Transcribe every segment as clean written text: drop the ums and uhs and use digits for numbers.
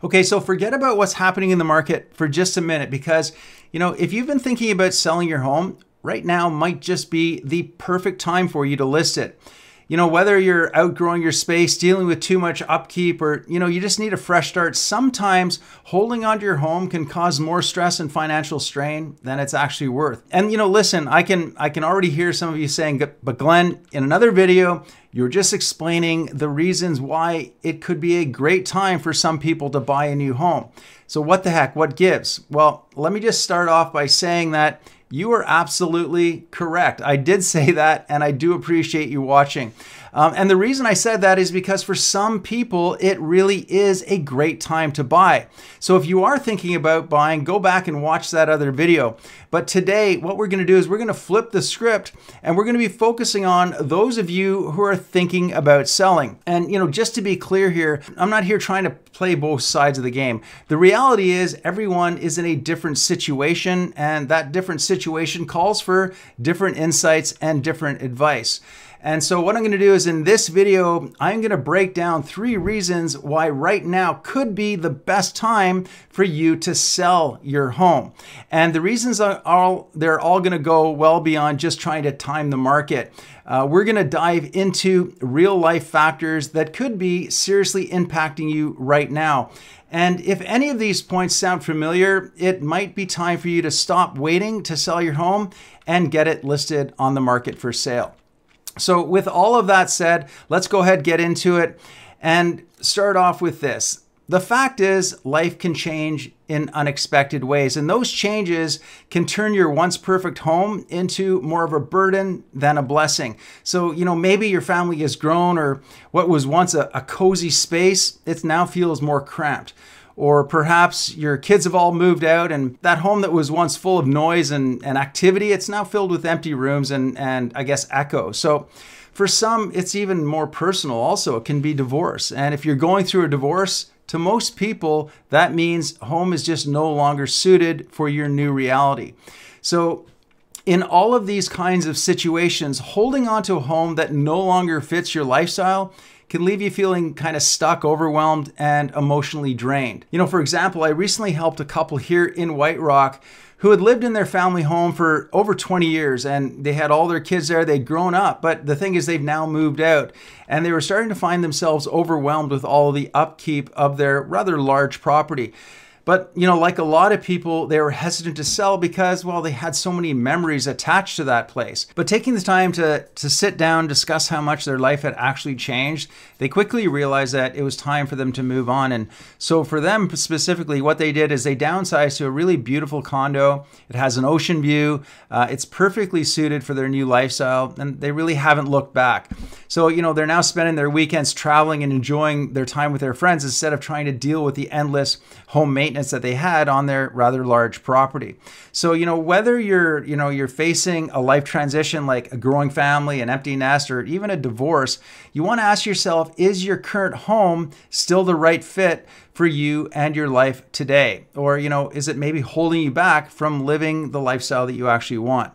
Okay, so forget about what's happening in the market for just a minute because, if you've been thinking about selling your home, right now might just be the perfect time for you to list it. Whether you're outgrowing your space, dealing with too much upkeep, or, you just need a fresh start, sometimes holding onto your home can cause more stress and financial strain than it's actually worth. And, listen, I can already hear some of you saying, but Glen, in another video, you were just explaining the reasons why it could be a great time for some people to buy a new home. So what the heck, what gives? Well, let me just start off by saying that you are absolutely correct. I did say that, and I do appreciate you watching. And the reason I said that is because for some people, it really is a great time to buy. So if you are thinking about buying, go back and watch that other video. But today, what we're gonna do is we're gonna flip the script and we're gonna be focusing on those of you who are thinking about selling. And just to be clear here, I'm not here trying to play both sides of the game. The reality is everyone is in a different situation, and that different situation calls for different insights and different advice. And so what I'm going to do is in this video, I'm going to break down 3 reasons why right now could be the best time for you to sell your home. And the reasons they're all going to go well beyond just trying to time the market. We're going to dive into real life factors that could be seriously impacting you right now. And if any of these points sound familiar, it might be time for you to stop waiting to sell your home and get it listed on the market for sale. So with all of that said, let's go ahead, get into it and start off with this. The fact is life can change in unexpected ways, and those changes can turn your once perfect home into more of a burden than a blessing. So, maybe your family has grown, or what was once a cozy space, it now feels more cramped. Or perhaps your kids have all moved out and that home that was once full of noise and activity, it's now filled with empty rooms and I guess echo. So for some, it's even more personal also. It can be divorce. And if you're going through a divorce, to most people, that means home is just no longer suited for your new reality. So in all of these kinds of situations, holding on to a home that no longer fits your lifestyle can leave you feeling kind of stuck, overwhelmed, and emotionally drained. For example, I recently helped a couple here in White Rock who had lived in their family home for over 20 years, and they had all their kids there. They'd grown up, but the thing is they've now moved out, and they were starting to find themselves overwhelmed with all of the upkeep of their rather large property. But, like a lot of people, they were hesitant to sell because, well, they had so many memories attached to that place. But taking the time to sit down, discuss how much their life had actually changed, they quickly realized that it was time for them to move on. And so for them specifically, what they did is they downsized to a really beautiful condo. It has an ocean view. It's perfectly suited for their new lifestyle, and they really haven't looked back. So, they're now spending their weekends traveling and enjoying their time with their friends instead of trying to deal with the endless home maintenance that they had on their rather large property. So, whether you're facing a life transition like a growing family, an empty nest, or even a divorce, you want to ask yourself, is your current home still the right fit for you and your life today? Or, is it maybe holding you back from living the lifestyle that you actually want?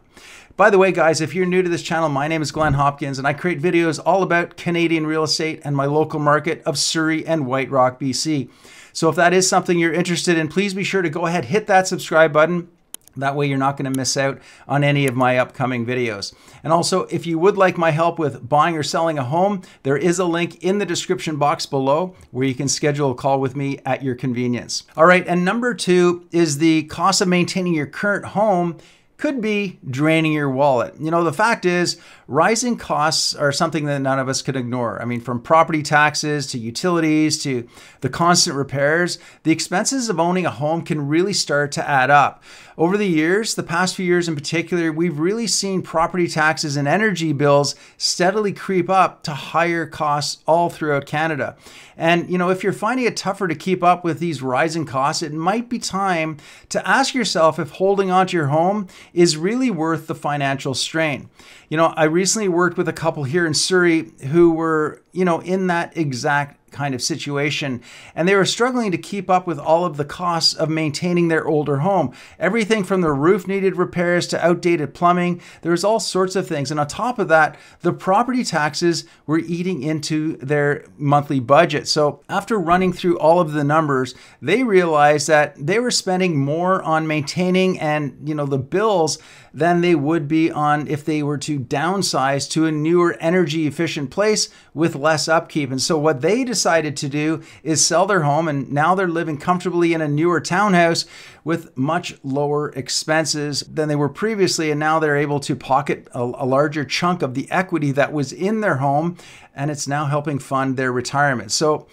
By the way, guys, if you're new to this channel, my name is Glen Hopkins, and I create videos all about Canadian real estate and my local market of Surrey and White Rock, BC. So if that is something you're interested in, please be sure to go ahead, hit that subscribe button. That way you're not going to miss out on any of my upcoming videos. And also, if you would like my help with buying or selling a home, there is a link in the description box below where you can schedule a call with me at your convenience. All right, and number 2 is the cost of maintaining your current home could be draining your wallet. The fact is, rising costs are something that none of us could ignore. I mean, from property taxes to utilities to the constant repairs, the expenses of owning a home can really start to add up. Over the years, the past few years in particular, we've really seen property taxes and energy bills steadily creep up to higher costs all throughout Canada. And, if you're finding it tougher to keep up with these rising costs, it might be time to ask yourself if holding onto your home is really worth the financial strain. I recently worked with a couple here in Surrey who were, in that exact kind of situation, and they were struggling to keep up with all of the costs of maintaining their older home. Everything from the roof needed repairs to outdated plumbing. There was all sorts of things, and on top of that, the property taxes were eating into their monthly budget. So after running through all of the numbers, they realized that they were spending more on maintaining and the bills than they would be on if they were to downsize to a newer energy efficient place with less upkeep. And so what they decided to do is sell their home, and now they're living comfortably in a newer townhouse with much lower expenses than they were previously, and now they're able to pocket a larger chunk of the equity that was in their home, and it's now helping fund their retirement. So,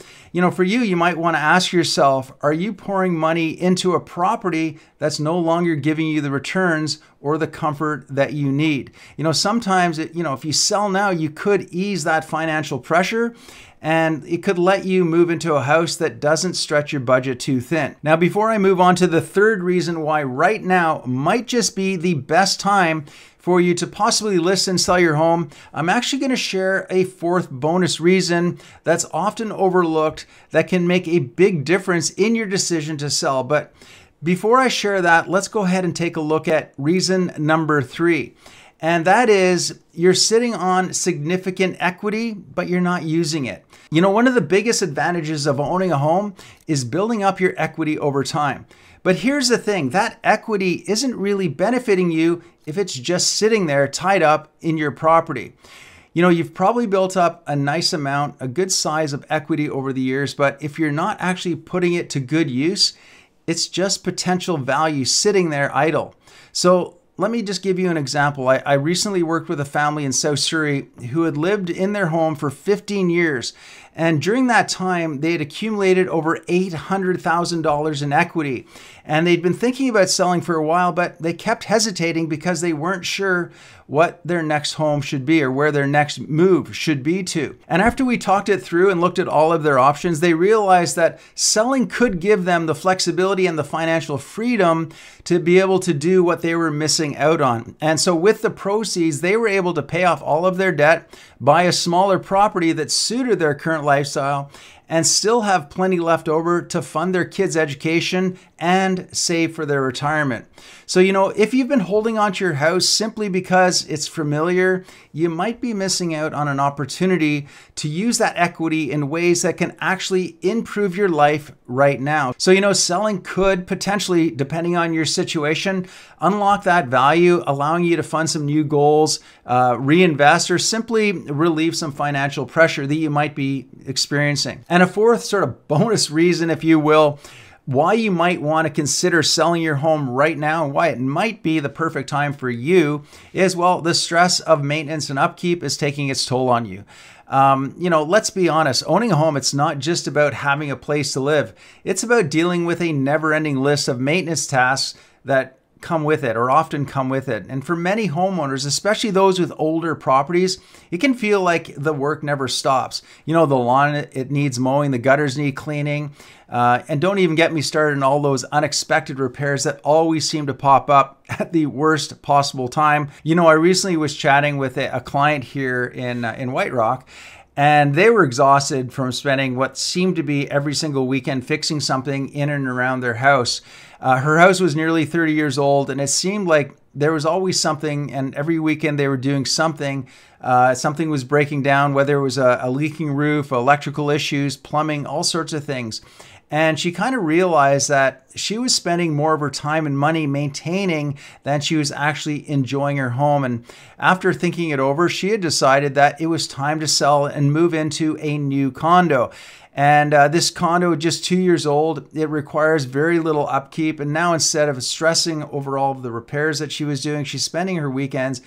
for you might want to ask yourself, are you pouring money into a property that's no longer giving you the returns or the comfort that you need? Sometimes, if you sell now, you could ease that financial pressure, and it could let you move into a house that doesn't stretch your budget too thin. Now, before I move on to the third reason why right now might just be the best time for you to possibly list and sell your home, I'm actually going to share a fourth bonus reason that's often overlooked that can make a big difference in your decision to sell. But before I share that, let's go ahead and take a look at reason number 3. And that is, you're sitting on significant equity, but you're not using it. One of the biggest advantages of owning a home is building up your equity over time. But here's the thing, that equity isn't really benefiting you if it's just sitting there tied up in your property. You've probably built up a nice amount, a good size of equity over the years, but if you're not actually putting it to good use, it's just potential value sitting there idle. So let me just give you an example. I recently worked with a family in South Surrey who had lived in their home for 15 years. And during that time, they had accumulated over $800,000 in equity. And they'd been thinking about selling for a while, but they kept hesitating because they weren't sure what their next home should be or where their next move should be to. And after we talked it through and looked at all of their options, they realized that selling could give them the flexibility and the financial freedom to be able to do what they were missing out on. And so with the proceeds, they were able to pay off all of their debt, buy a smaller property that suited their current lifestyle, and still have plenty left over to fund their kids' education and save for their retirement. So, if you've been holding on to your house simply because it's familiar, you might be missing out on an opportunity to use that equity in ways that can actually improve your life right now. So, selling could potentially, depending on your situation, unlock that value, allowing you to fund some new goals, reinvest, or simply relieve some financial pressure that you might be experiencing. And a fourth sort of bonus reason, if you will, why you might want to consider selling your home right now and why it might be the perfect time for you is, well, the stress of maintenance and upkeep is taking its toll on you. Let's be honest, owning a home, it's not just about having a place to live. It's about dealing with a never-ending list of maintenance tasks that come with it or often come with it. And for many homeowners, especially those with older properties, it can feel like the work never stops. The lawn, it needs mowing, the gutters need cleaning, and don't even get me started on all those unexpected repairs that always seem to pop up at the worst possible time. I recently was chatting with a client here in White Rock, and they were exhausted from spending what seemed to be every single weekend fixing something in and around their house. Her house was nearly 30 years old, and it seemed like there was always something, and every weekend they were doing something. Something was breaking down, whether it was a leaking roof, electrical issues, plumbing, all sorts of things. And she kind of realized that she was spending more of her time and money maintaining than she was actually enjoying her home. And after thinking it over, she had decided that it was time to sell and move into a new condo. And this condo, just 2 years old, it requires very little upkeep. And now instead of stressing over all of the repairs that she was doing, she's spending her weekends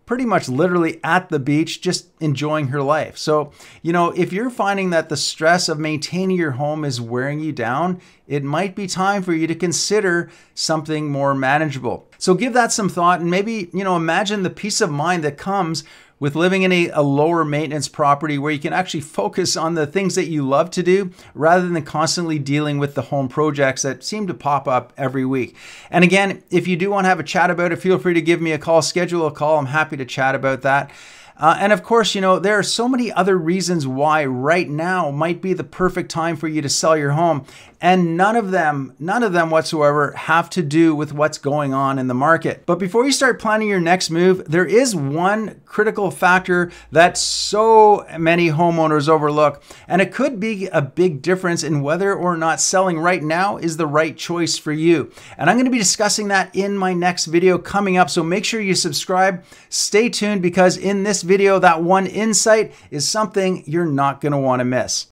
pretty much literally at the beach, just enjoying her life. So, if you're finding that the stress of maintaining your home is wearing you down, it might be time for you to consider something more manageable. So give that some thought and maybe, imagine the peace of mind that comes with living in a lower maintenance property where you can actually focus on the things that you love to do rather than constantly dealing with the home projects that seem to pop up every week. And again, if you do want to have a chat about it, feel free to give me a call, schedule a call. I'm happy to chat about that. And of course, you know, there are so many other reasons why right now might be the perfect time for you to sell your home. And none of them whatsoever have to do with what's going on in the market. But before you start planning your next move, there is one critical factor that so many homeowners overlook. And it could be a big difference in whether or not selling right now is the right choice for you. And I'm going to be discussing that in my next video coming up. So make sure you subscribe, stay tuned, because in this video, that one insight is something you're not going to want to miss.